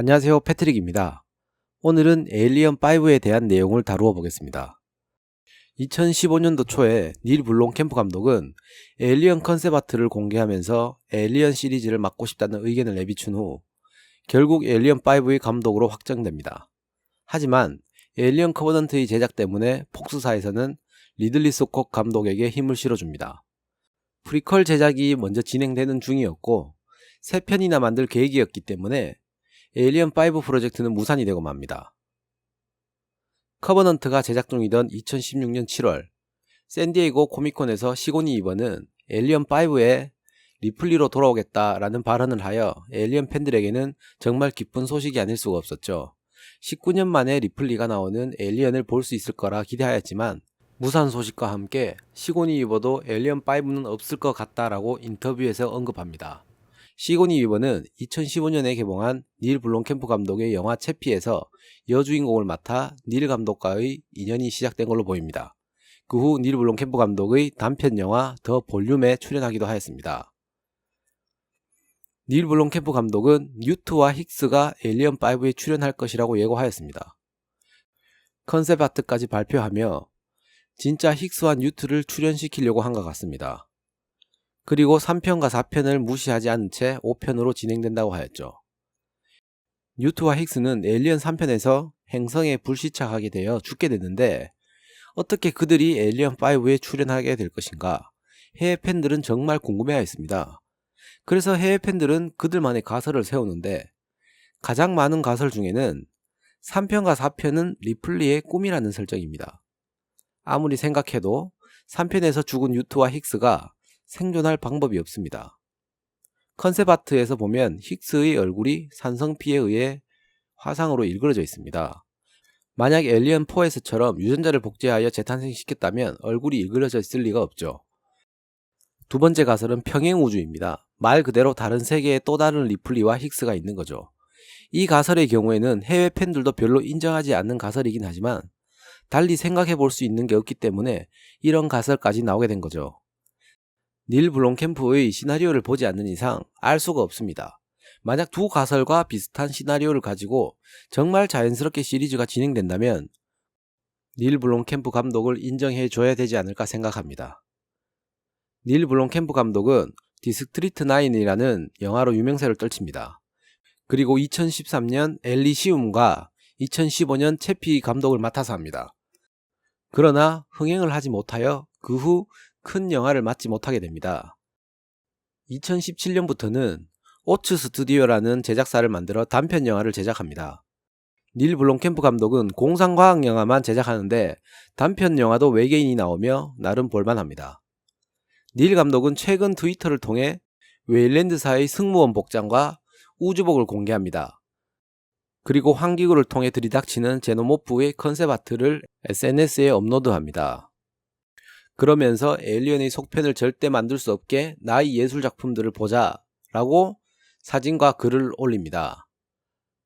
안녕하세요, 패트릭입니다. 오늘은 에일리언5에 대한 내용을 다루어 보겠습니다. 2015년도 초에 닐 블롬캠프 감독은 에일리언 컨셉 아트를 공개하면서 에일리언 시리즈를 맡고 싶다는 의견을 내비춘 후 결국 에일리언5의 감독으로 확정됩니다. 하지만 에일리언 커버넌트의 제작 때문에 폭스사에서는 리들리 스콧 감독에게 힘을 실어줍니다. 프리퀄 제작이 먼저 진행되는 중이었고 3편이나 만들 계획이었기 때문에 에일리언5 프로젝트는 무산이 되고 맙니다. 커버넌트가 제작 중이던 2016년 7월 샌디에이고 코미콘에서 시고니 이버는 에일리언5에 리플리로 돌아오겠다라는 발언을 하여 에일리언 팬들에게는 정말 기쁜 소식이 아닐 수가 없었죠. 19년 만에 리플리가 나오는 에일리언을 볼 수 있을 거라 기대하였지만 무산 소식과 함께 시고니 이버도 에일리언5는 없을 것 같다라고 인터뷰에서 언급합니다. 시고니 위버는 2015년에 개봉한 닐 블롬캠프 감독의 영화 채피에서 여주인공을 맡아 닐 감독과의 인연이 시작된 걸로 보입니다. 그 후 닐 블롬캠프 감독의 단편 영화 더 볼륨에 출연하기도 하였습니다. 닐 블롬캠프 감독은 뉴트와 힉스가 에일리언5에 출연할 것이라고 예고하였습니다. 컨셉 아트까지 발표하며 진짜 힉스와 뉴트를 출연시키려고 한 것 같습니다. 그리고 3편과 4편을 무시하지 않은 채 5편으로 진행된다고 하였죠. 뉴트와 힉스는 에일리언 3편에서 행성에 불시착하게 되어 죽게 됐는데 어떻게 그들이 에일리언 5에 출연하게 될 것인가 해외 팬들은 정말 궁금해하였습니다. 그래서 해외 팬들은 그들만의 가설을 세우는데 가장 많은 가설 중에는 3편과 4편은 리플리의 꿈이라는 설정입니다. 아무리 생각해도 3편에서 죽은 뉴트와 힉스가 생존할 방법이 없습니다. 컨셉 아트에서 보면 힉스의 얼굴이 산성피에 의해 화상으로 일그러져 있습니다. 만약 에일리언 4에서처럼 유전자를 복제하여 재탄생시켰다면 얼굴이 일그러져 있을 리가 없죠. 두 번째 가설은 평행우주입니다. 말 그대로 다른 세계에 또 다른 리플리와 힉스가 있는 거죠. 이 가설의 경우에는 해외 팬들도 별로 인정하지 않는 가설이긴 하지만 달리 생각해 볼 수 있는 게 없기 때문에 이런 가설까지 나오게 된 거죠. 닐 블롬캠프의 시나리오를 보지 않는 이상 알 수가 없습니다. 만약 두 가설과 비슷한 시나리오를 가지고 정말 자연스럽게 시리즈가 진행된다면 닐 블롬캠프 감독을 인정해 줘야 되지 않을까 생각합니다. 닐 블롬캠프 감독은 디스트리트 9이라는 영화로 유명세를 떨칩니다. 그리고 2013년 엘리시움과 2015년 채피 감독을 맡아서 합니다. 그러나 흥행을 하지 못하여 그 후 큰 영화를 맡지 못하게 됩니다. 2017년부터는 오츠 스튜디오라는 제작사를 만들어 단편 영화를 제작합니다. 닐 블롬캠프 감독은 공상과학 영화만 제작하는데 단편 영화도 외계인이 나오며 나름 볼만합니다. 닐 감독은 최근 트위터를 통해 웨일랜드사의 승무원 복장과 우주복을 공개합니다. 그리고 환기구를 통해 들이닥치는 제노모프의 컨셉 아트를 SNS에 업로드합니다. 그러면서 에일리언의 속편을 절대 만들 수 없게 나의 예술작품들을 보자 라고 사진과 글을 올립니다.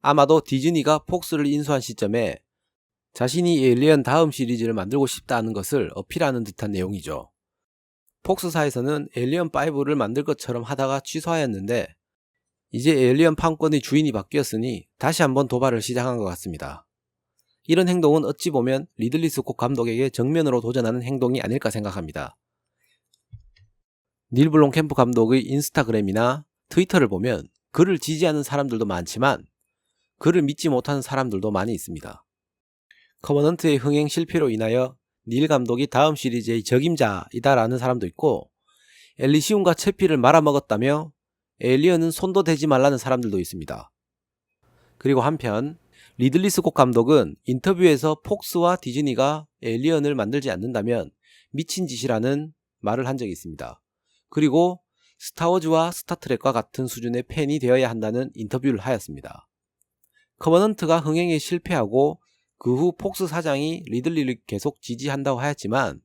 아마도 디즈니가 폭스를 인수한 시점에 자신이 에일리언 다음 시리즈를 만들고 싶다는 것을 어필하는 듯한 내용이죠. 폭스사에서는 에일리언5를 만들 것처럼 하다가 취소하였는데 이제 에일리언 판권의 주인이 바뀌었으니 다시 한번 도발을 시작한 것 같습니다. 이런 행동은 어찌 보면 리들리 스콧 감독에게 정면으로 도전하는 행동이 아닐까 생각합니다. 닐 블롬캠프 감독의 인스타그램이나 트위터를 보면 그를 지지하는 사람들도 많지만 그를 믿지 못하는 사람들도 많이 있습니다. 커버넌트의 흥행 실패로 인하여 닐 감독이 다음 시리즈의 적임자이다 라는 사람도 있고 엘리시움과 채피를 말아먹었다며 에일리언은 손도 대지 말라는 사람들도 있습니다. 그리고 한편 리들리 스콧 감독은 인터뷰에서 폭스와 디즈니가 에일리언을 만들지 않는다면 미친 짓이라는 말을 한 적이 있습니다. 그리고 스타워즈와 스타트rek과 같은 수준의 팬이 되어야 한다는 인터뷰를 하였습니다. 커버넌트가 흥행에 실패하고 그 후 폭스 사장이 리들리를 계속 지지한다고 하였지만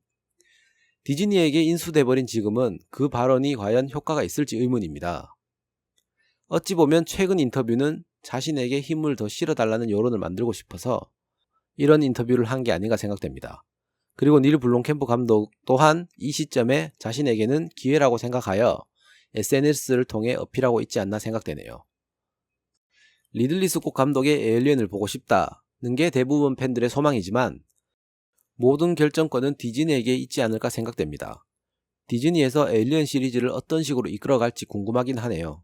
디즈니에게 인수돼버린 지금은 그 발언이 과연 효과가 있을지 의문입니다. 어찌 보면 최근 인터뷰는 자신에게 힘을 더 실어달라는 여론을 만들고 싶어서 이런 인터뷰를 한 게 아닌가 생각됩니다. 그리고 닐 블롬캠프 감독 또한 이 시점에 자신에게는 기회라고 생각하여 SNS를 통해 어필하고 있지 않나 생각되네요. 리들리 스콧 감독의 에일리언을 보고 싶다는 게 대부분 팬들의 소망이지만 모든 결정권은 디즈니에게 있지 않을까 생각됩니다. 디즈니에서 에일리언 시리즈를 어떤 식으로 이끌어갈지 궁금하긴 하네요.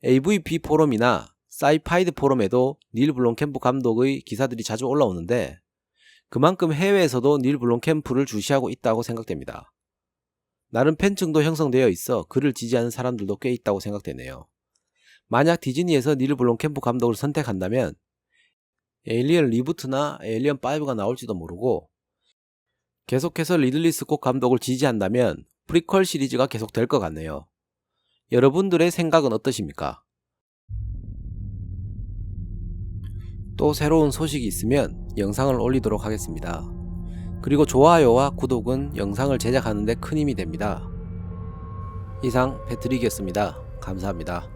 AVP 포럼이나 사이파이드 포럼에도 닐 블롬캠프 감독의 기사들이 자주 올라오는데 그만큼 해외에서도 닐 블롬캠프를 주시하고 있다고 생각됩니다. 나름 팬층도 형성되어 있어 그를 지지하는 사람들도 꽤 있다고 생각되네요. 만약 디즈니에서 닐 블롬캠프 감독을 선택한다면 에일리언 리부트나 에일리언 5가 나올지도 모르고 계속해서 리들리 스콧 감독을 지지한다면 프리퀄 시리즈가 계속될 것 같네요. 여러분들의 생각은 어떠십니까? 또 새로운 소식이 있으면 영상을 올리도록 하겠습니다. 그리고 좋아요와 구독은 영상을 제작하는 데 큰 힘이 됩니다. 이상 패트릭이었습니다. 감사합니다.